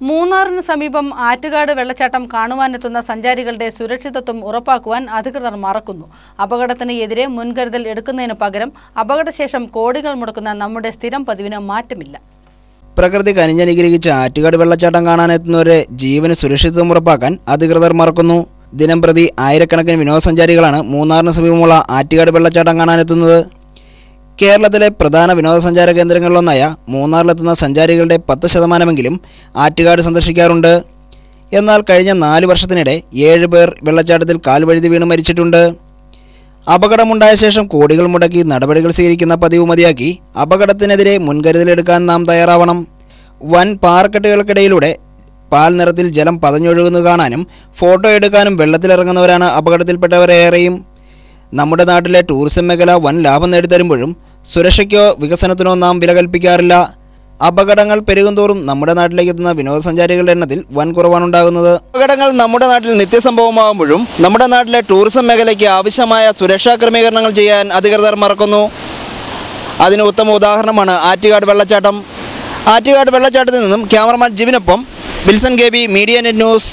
മൂന്നാറിന് സമീപം ആറ്റുകാട് വെള്ളച്ചാട്ടം കാണുവാനെത്തുന്ന സഞ്ചാരികളുടെ സുരക്ഷിതത്വം ഉറപ്പാക്കുവാൻ അധികൃതർ മറക്കുന്നു. അപകടത്തിന് എതിരെ മുൻകരുതൽ എടുക്കുന്നതിന് പകരം അപകടശേഷം കോടികൾ മുടക്കുന്ന നമ്മുടെ സ്ഥിരം പതിവിന് മാറ്റമില്ല. പ്രകൃതി കനിഞ്ഞനുഗ്രഹിച്ച ആറ്റുകാട് വെള്ളച്ചാട്ടം കാണാനെത്തുന്നവരെ ജീവന് സുരക്ഷിതത്വം ഉറപ്പാക്കാൻ അധികൃതർ മറക്കുന്നു. ദിനംപ്രതി ആയിരക്കണക്കിന് വിനോദസഞ്ചാരികളാണ് മൂന്നാറിന് സമീപമുള്ള ആറ്റുകാട് വെള്ളച്ചാട്ടം കാണാനെത്തുന്നത്. കേരളത്തിലെ പ്രധാന വിനോദസഞ്ചാര കേന്ദ്രങ്ങളിലൊന്നായ മൂന്നാറിലെത്തുന്ന സഞ്ചാരികളുടെ 10% ആറ്റുകാട് സന്ദർശിക്കാറുണ്ട്. എന്നാൽ കഴിഞ്ഞ 4 വർഷത്തിനിടെ 7 പേർ വെള്ളച്ചാട്ടത്തിൽ കാൽവഴുതി വീണ് മരിച്ചിട്ടുണ്ട്. അപകടമുണ്ടായ ശേഷം കോടികൾ മുടക്കി നടപടികൾ സ്വീകരിക്കുന്ന പതിവ് മതിയാക്കി അപകടത്തിനെതിരെ മുൻകരുതലെടുക്കാൻ നാം തയ്യാറാവണം. വൻ പാറക്കെട്ടുകൾക്കിടയിലൂടെ പാൽ നിറത്തിൽ ജലം പതഞ്ഞൊഴുകുന്നത് കാണാനും ഫോട്ടോ എടുക്കാനും വെള്ളത്തിലിറങ്ങുന്നവരാണ് അപകടത്തിൽപ്പെട്ടവരേറെയും. നമ്മുടെ നാട്ടിലെ ടൂറിസം മേഖല വൻ ലാഭം നേടിത്തരുമ്പോഴും സുരക്ഷയ്ക്കോ വികസനത്തിനോ നാം വില കൽപ്പിക്കാറില്ല. അപകടങ്ങൾ പെരുകുന്തോറും നമ്മുടെ നാട്ടിലേക്ക് എത്തുന്ന വിനോദസഞ്ചാരികളുടെ എണ്ണത്തിൽ വൻ കുറവാണുണ്ടാകുന്നത്. അപകടങ്ങൾ നമ്മുടെ നാട്ടിൽ നിത്യസംഭവമാകുമ്പോഴും നമ്മുടെ നാട്ടിലെ ടൂറിസം മേഖലയ്ക്ക് ആവശ്യമായ സുരക്ഷാ ക്രമീകരണങ്ങൾ ചെയ്യാൻ അധികൃതർ മറക്കുന്നു. അതിന് ഉത്തമ ഉദാഹരണമാണ് ആറ്റുകാട് വെള്ളച്ചാട്ടം. ആറ്റുകാട് വെള്ളച്ചാട്ടത്തിൽ നിന്നും ക്യാമറമാൻ ജിബിനൊപ്പം Wilson K B, media net news.